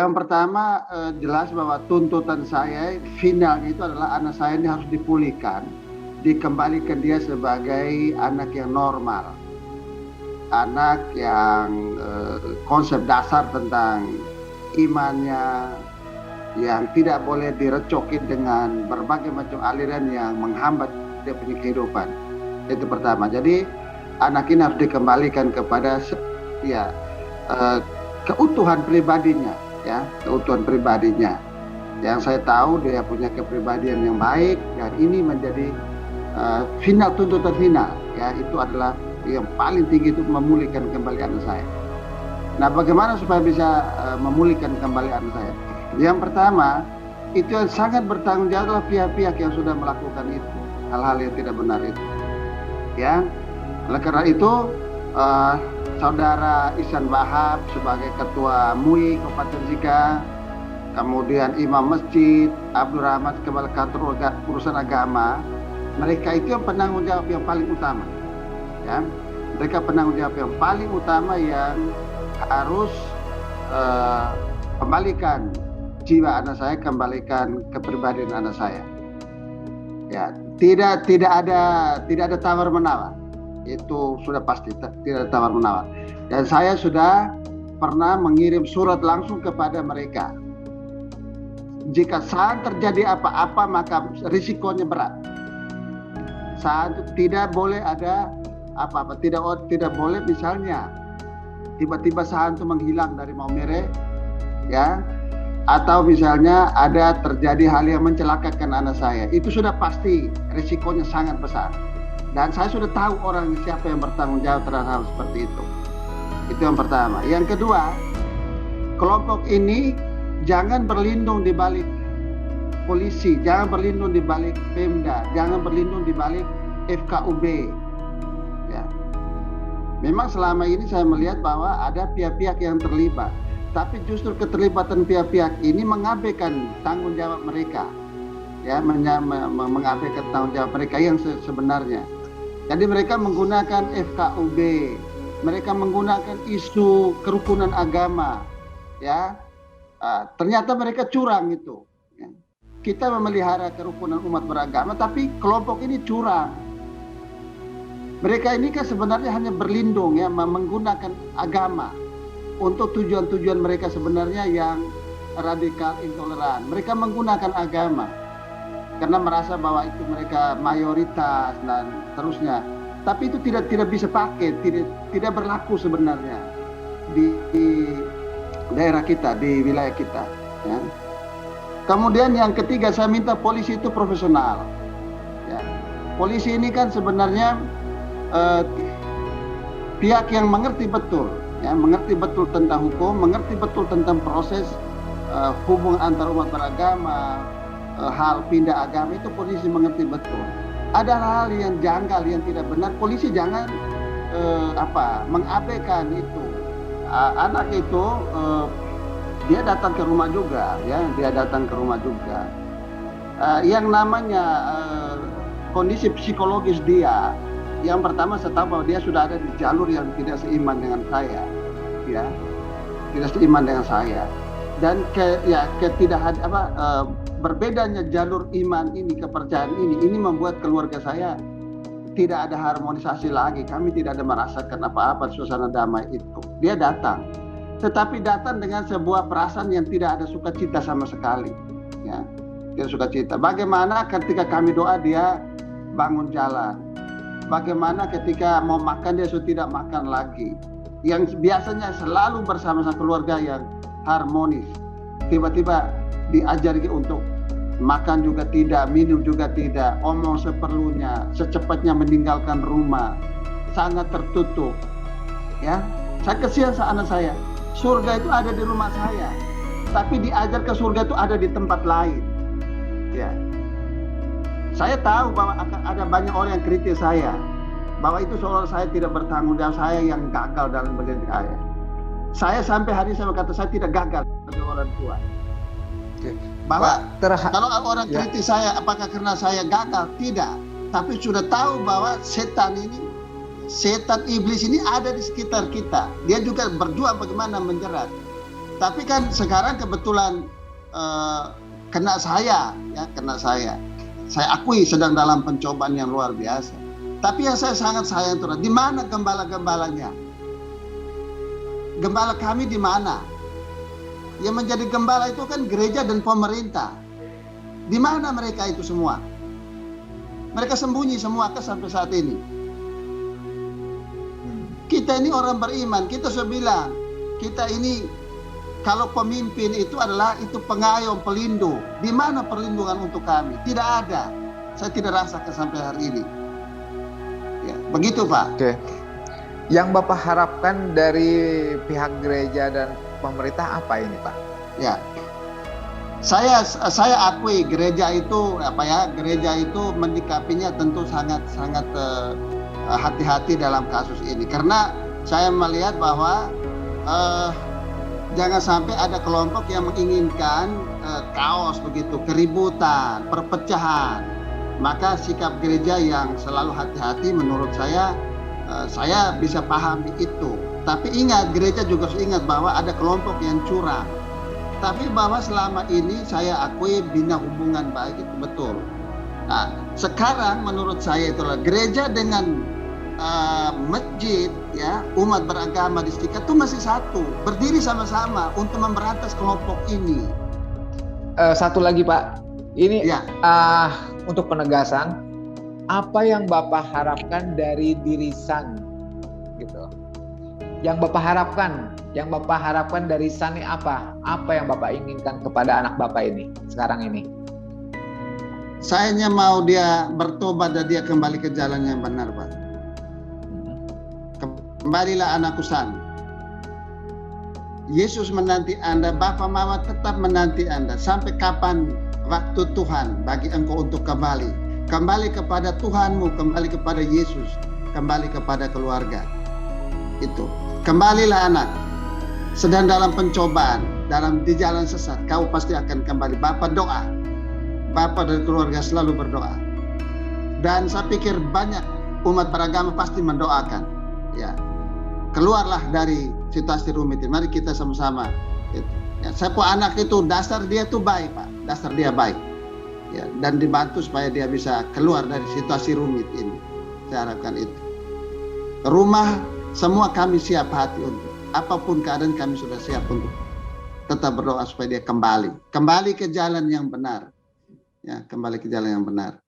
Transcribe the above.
Yang pertama, jelas bahwa tuntutan saya finalnya itu adalah anak saya ini harus dipulihkan, dikembalikan dia sebagai anak yang normal, anak yang konsep dasar tentang imannya yang tidak boleh direcokin dengan berbagai macam aliran yang menghambat dia punya kehidupan. Itu pertama. Jadi anak ini harus dikembalikan kepada keutuhan pribadinya, ya, keutuhan pribadinya. Yang saya tahu dia punya kepribadian yang baik, dan ini menjadi final, tuntutan final, ya, itu adalah yang paling tinggi, itu memulihkan kembali anak saya. Nah, bagaimana supaya bisa memulihkan kembali anak saya? Yang pertama, itu yang sangat bertanggung jawab adalah pihak-pihak yang sudah melakukan itu, hal-hal yang tidak benar itu. Ya, oleh karena itu, Saudara Ihsan Wahab sebagai Ketua MUI Kabupaten Sika, kemudian Imam Masjid, Abdul Rahmat Kepala Kantor Urusan Agama, mereka itu yang penanggung jawab yang paling utama. Ya, mereka penanggung jawab yang paling utama yang harus kembalikan jiwa anak saya, kembalikan kepribadian anak saya. Ya, tidak ada tawar menawar. Itu sudah pasti tidak ada tawar menawar. Dan saya sudah pernah mengirim surat langsung kepada mereka. Jika saat terjadi apa-apa maka risikonya berat. Saat tidak boleh ada apa-apa, tidak boleh misalnya tiba-tiba saat itu menghilang dari Maumere, ya, atau misalnya ada terjadi hal yang mencelakakan anak saya, itu sudah pasti risikonya sangat besar. Dan saya sudah tahu orang siapa yang bertanggung jawab terhadap hal seperti itu. Itu yang pertama. Yang kedua, kelompok ini jangan berlindung di balik polisi, jangan berlindung di balik Pemda, jangan berlindung di balik FKUB. Ya. Memang selama ini saya melihat bahwa ada pihak-pihak yang terlibat, tapi justru keterlibatan pihak-pihak ini mengabaikan tanggung jawab mereka, ya, mengabaikan tanggung jawab mereka yang sebenarnya. Jadi mereka menggunakan FKUB, mereka menggunakan isu kerukunan agama, ya. Ternyata mereka curang itu. Ya. Kita memelihara kerukunan umat beragama, tapi kelompok ini curang. Mereka ini kan sebenarnya hanya berlindung, ya, menggunakan agama untuk tujuan-tujuan mereka sebenarnya yang radikal, intoleran. Mereka menggunakan agama karena merasa bahwa itu mereka mayoritas dan terusnya. Tapi itu tidak bisa pakai, tidak berlaku sebenarnya di daerah kita, di wilayah kita. Ya. Kemudian yang ketiga, saya minta polisi itu profesional. Ya. Polisi ini kan sebenarnya pihak yang mengerti betul, ya, mengerti betul tentang hukum, mengerti betul tentang proses hubungan antar umat beragama, hal pindah agama, itu polisi mengerti betul. Ada hal yang janggal, yang tidak benar, polisi jangan mengabaikan itu. Anak itu dia datang ke rumah juga, ya, dia datang ke rumah juga. Yang namanya kondisi psikologis dia, yang pertama saya tahu bahwa dia sudah ada di jalur yang tidak seiman dengan saya, ya, tidak seiman dengan saya. Dan berbedanya jalur iman ini, kepercayaan ini membuat keluarga saya tidak ada harmonisasi lagi. Kami tidak ada merasakan apa-apa suasana damai itu. Dia datang, tetapi datang dengan sebuah perasaan yang tidak ada sukacita sama sekali, ya, tidak sukacita. Bagaimana ketika kami doa dia bangun jalan, bagaimana ketika mau makan dia sudah tidak makan lagi, yang biasanya selalu bersama-sama keluarga yang harmonis, tiba-tiba diajari untuk makan juga tidak, minum juga tidak, omong seperlunya, secepatnya meninggalkan rumah, sangat tertutup. Ya, saya kesian anak saya. Surga itu ada di rumah saya, tapi diajar ke surga itu ada di tempat lain. Ya, saya tahu bahwa akan ada banyak orang yang kritis saya, bahwa itu seolah saya tidak bertanggung jawab, saya yang gagal dalam mendidik saya. Saya sampai hari ini saya berkata saya tidak gagal sebagai orang tua. Bahwa kalau orang kritis saya, apakah karena saya gagal? Tidak. Tapi sudah tahu bahwa setan iblis ini ada di sekitar kita. Dia juga berjuang bagaimana menjerat. Tapi kan sekarang kebetulan kena saya, ya kena saya. Saya akui sedang dalam pencobaan yang luar biasa. Tapi yang saya sangat sayang itu, di mana gembala-gembalanya? Gembala kami di mana? Yang menjadi gembala itu kan gereja dan pemerintah. Di mana mereka itu semua? Mereka sembunyi semua sampai saat ini. Kita ini orang beriman, kita sudah bilang, kita ini kalau pemimpin itu adalah itu pengayom, pelindung. Di mana perlindungan untuk kami? Tidak ada. Saya tidak rasakan sampai hari ini. Ya, begitu Pak. Oke. Yang Bapak harapkan dari pihak gereja dan pemerintah apa ini Pak? Ya, saya akui gereja itu gereja itu menyikapinya tentu sangat hati-hati dalam kasus ini, karena saya melihat bahwa jangan sampai ada kelompok yang menginginkan kaos begitu, keributan, perpecahan. Maka sikap gereja yang selalu hati-hati menurut saya bisa pahami itu. Tapi ingat, gereja juga harus ingat bahwa ada kelompok yang curang. Tapi bahwa selama ini saya akui bina hubungan baik itu betul. Nah, sekarang menurut saya itulah gereja dengan masjid, ya, umat beragama di Serikat itu masih satu, berdiri sama-sama untuk memberantas kelompok ini. Satu lagi Pak, ini ya. Untuk penegasan, apa yang Bapak harapkan dari diri San, gitu? Yang Bapak harapkan dari San ini apa? Apa yang Bapak inginkan kepada anak Bapak ini sekarang ini? Saya hanya mau dia bertobat dan dia kembali ke jalan yang benar, Pak. Kembalilah anakku San. Yesus menanti Anda, Bapa Mama tetap menanti Anda. Sampai kapan waktu Tuhan bagi engkau untuk kembali? Kembali kepada Tuhanmu, kembali kepada Yesus, kembali kepada keluarga. Itu. Kembalilah anak. Sedang dalam pencobaan, di jalan sesat, kau pasti akan kembali. Bapa doa. Bapa dan keluarga selalu berdoa. Dan saya pikir banyak umat beragama pasti mendoakan. Ya. Keluarlah dari situasi rumit ini. Mari kita sama-sama. Ya, saya pun anak itu dasar dia tuh baik, Pak. Dasar dia baik. Ya, dan dibantu supaya dia bisa keluar dari situasi rumit ini. Saya harapkan itu. Rumah semua kami siap hati untuk apapun keadaan, kami sudah siap untuk tetap berdoa supaya dia kembali ke jalan yang benar. Ya, kembali ke jalan yang benar.